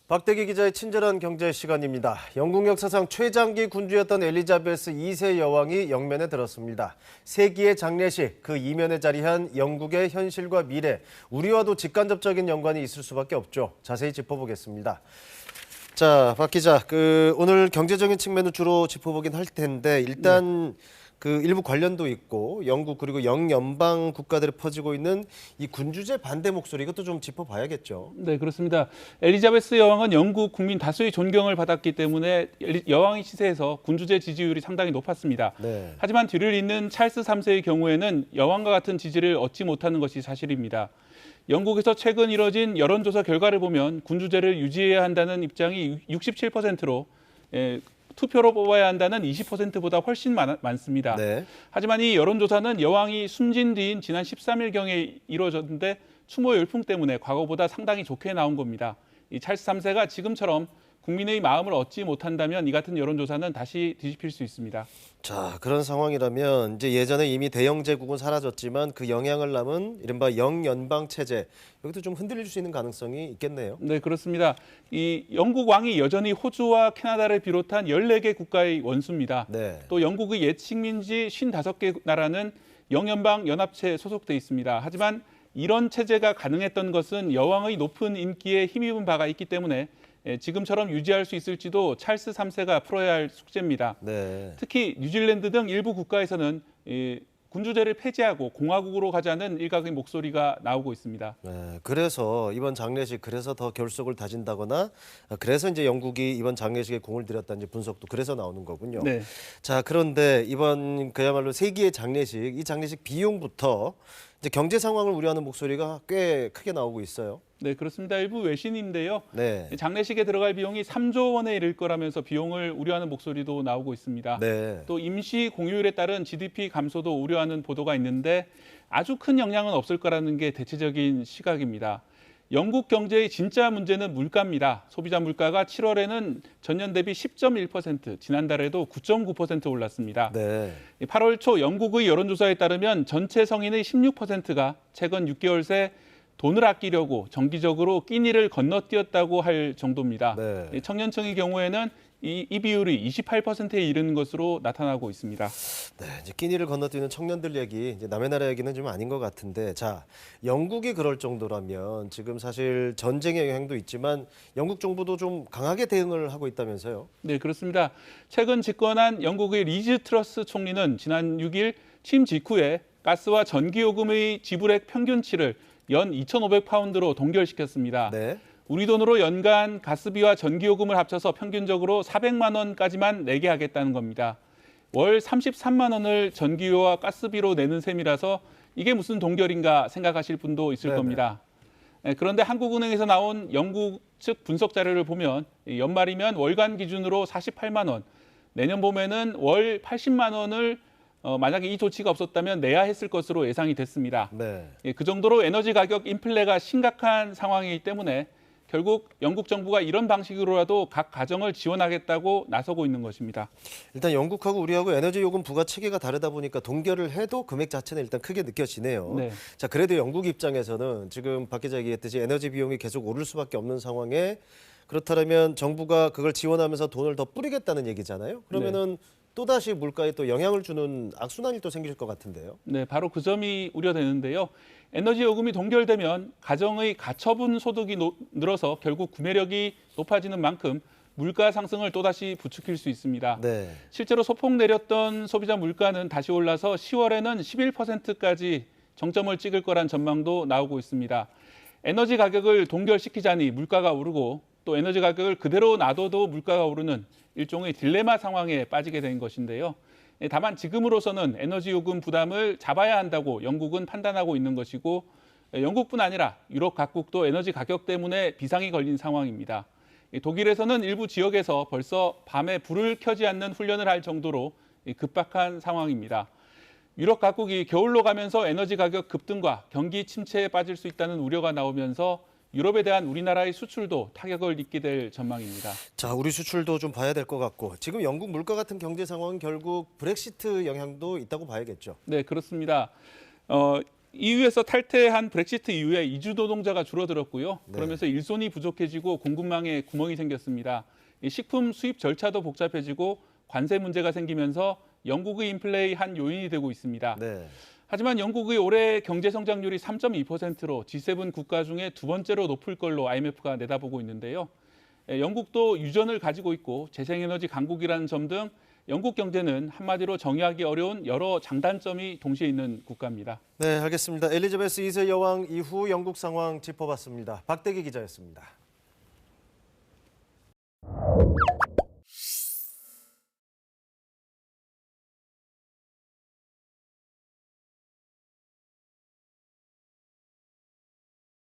박대기 기자의 친절한 경제 시간입니다. 영국 역사상 최장기 군주였던 엘리자베스 2세 여왕이 영면에 들었습니다. 세기의 장례식, 그 이면에 자리한 영국의 현실과 미래, 우리와도 직간접적인 연관이 있을 수밖에 없죠. 자세히 짚어보겠습니다. 자, 박 기자, 오늘 경제적인 측면을 주로 짚어보긴 할 텐데 일단 일부 관련도 있고 영국 그리고 영연방 국가들에 퍼지고 있는 이 군주제 반대 목소리 이것도 좀 짚어봐야겠죠. 네, 그렇습니다. 엘리자베스 여왕은 영국 국민 다수의 존경을 받았기 때문에 여왕의 시세에서 군주제 지지율이 상당히 높았습니다. 네. 하지만 뒤를 잇는 찰스 3세의 경우에는 여왕과 같은 지지를 얻지 못하는 것이 사실입니다. 영국에서 최근 이뤄진 여론조사 결과를 보면 군주제를 유지해야 한다는 입장이 67%로 투표로 뽑아야 한다는 20%보다 훨씬 많습니다. 네. 하지만 이 여론조사는 여왕이 숨진 뒤인 지난 13일경에 이루어졌는데 추모 열풍 때문에 과거보다 상당히 좋게 나온 겁니다. 이 찰스 3세가 지금처럼 국민의 마음을 얻지 못한다면 이 같은 여론조사는 다시 뒤집힐 수 있습니다. 자, 그런 상황이라면 이제 예전에 이미 대영 제국은 사라졌지만 그 영향을 남은 이른바 영연방 체제 여기도 좀 흔들릴 수 있는 가능성이 있겠네요. 네, 그렇습니다. 이 영국 왕이 여전히 호주와 캐나다를 비롯한 14개 국가의 원수입니다. 네. 또 영국의 예식민지 55개 나라는 영연방 연합체에 소속돼 있습니다. 하지만 이런 체제가 가능했던 것은 여왕의 높은 인기에 힘입은 바가 있기 때문에 지금처럼 유지할 수 있을지도 찰스 3세가 풀어야 할 숙제입니다. 네. 특히 뉴질랜드 등 일부 국가에서는 군주제를 폐지하고 공화국으로 가자는 일각의 목소리가 나오고 있습니다. 네, 그래서 이번 장례식 그래서 더 결속을 다진다거나 그래서 이제 영국이 이번 장례식에 공을 들였다는 분석도 그래서 나오는 거군요. 네. 자, 그런데 이번 그야말로 세기의 장례식, 이 장례식 비용부터 이제 경제 상황을 우려하는 목소리가 꽤 크게 나오고 있어요. 네, 그렇습니다. 일부 외신인데요. 네. 장례식에 들어갈 비용이 3조 원에 이를 거라면서 비용을 우려하는 목소리도 나오고 있습니다. 네. 또 임시 공휴일에 따른 GDP 감소도 우려하는 보도가 있는데 아주 큰 영향은 없을 거라는 게 대체적인 시각입니다. 영국 경제의 진짜 문제는 물가입니다. 소비자 물가가 7월에는 전년 대비 10.1%, 지난달에도 9.9% 올랐습니다. 네. 8월 초 영국의 여론조사에 따르면 전체 성인의 16%가 최근 6개월 새 돈을 아끼려고 정기적으로 끼니를 건너뛰었다고 할 정도입니다. 네. 청년층의 경우에는 이 비율이 28%에 이르는 것으로 나타나고 있습니다. 네, 이제 끼니를 건너뛰는 청년들 얘기, 이제 남의 나라 얘기는 좀 아닌 것 같은데, 자, 영국이 그럴 정도라면 지금 사실 전쟁의 영향도 있지만 영국 정부도 좀 강하게 대응을 하고 있다면서요? 네, 그렇습니다. 최근 집권한 영국의 리즈 트러스 총리는 지난 6일 취임 직후에 가스와 전기요금의 지불액 평균치를 연 2,500파운드로 동결시켰습니다. 네. 우리 돈으로 연간 가스비와 전기요금을 합쳐서 평균적으로 400만 원까지만 내게 하겠다는 겁니다. 월 33만 원을 전기요와 가스비로 내는 셈이라서 이게 무슨 동결인가 생각하실 분도 있을 네네. 겁니다. 그런데 한국은행에서 나온 영국 측 분석 자료를 보면 연말이면 월간 기준으로 48만 원, 내년 봄에는 월 80만 원을 만약에 이 조치가 없었다면 내야 했을 것으로 예상이 됐습니다. 네. 그 정도로 에너지 가격 인플레가 심각한 상황이기 때문에 결국 영국 정부가 이런 방식으로라도 각 가정을 지원하겠다고 나서고 있는 것입니다. 일단 영국하고 우리하고 에너지 요금 부과 체계가 다르다 보니까 동결을 해도 금액 자체는 일단 크게 느껴지네요. 네. 자, 그래도 영국 입장에서는 지금 박 기자 얘기했듯이 에너지 비용이 계속 오를 수밖에 없는 상황에 그렇다면 정부가 그걸 지원하면서 돈을 더 뿌리겠다는 얘기잖아요. 그러면은 또다시 물가에 또 영향을 주는 악순환이 또 생길 것 같은데요. 네, 바로 그 점이 우려되는데요. 에너지 요금이 동결되면 가정의 가처분 소득이 늘어서 결국 구매력이 높아지는 만큼 물가 상승을 또다시 부추길 수 있습니다. 네. 실제로 소폭 내렸던 소비자 물가는 다시 올라서 10월에는 11%까지 정점을 찍을 거란 전망도 나오고 있습니다. 에너지 가격을 동결시키자니 물가가 오르고 또 에너지 가격을 그대로 놔둬도 물가가 오르는 일종의 딜레마 상황에 빠지게 된 것인데요. 다만 지금으로서는 에너지 요금 부담을 잡아야 한다고 영국은 판단하고 있는 것이고 영국뿐 아니라 유럽 각국도 에너지 가격 때문에 비상이 걸린 상황입니다. 독일에서는 일부 지역에서 벌써 밤에 불을 켜지 않는 훈련을 할 정도로 급박한 상황입니다. 유럽 각국이 겨울로 가면서 에너지 가격 급등과 경기 침체에 빠질 수 있다는 우려가 나오면서 유럽에 대한 우리나라의 수출도 타격을 입게 될 전망입니다. 자, 우리 수출도 좀 봐야 될 것 같고 지금 영국 물가 같은 경제 상황은 결국 브렉시트 영향도 있다고 봐야겠죠. 네, 그렇습니다. EU에서 탈퇴한 브렉시트 이후에 이주 노동자가 줄어들었고요. 네. 그러면서 일손이 부족해지고 공급망에 구멍이 생겼습니다. 이 식품 수입 절차도 복잡해지고 관세 문제가 생기면서 영국의 인플레의 한 요인이 되고 있습니다. 네. 하지만 영국의 올해 경제 성장률이 3.2%로 G7 국가 중에 두 번째로 높을 걸로 IMF가 내다보고 있는데요. 영국도 유전을 가지고 있고 재생에너지 강국이라는 점 등 영국 경제는 한마디로 정의하기 어려운 여러 장단점이 동시에 있는 국가입니다. 네, 알겠습니다. 엘리자베스 2세 여왕 이후 영국 상황 짚어봤습니다. 박대기 기자였습니다.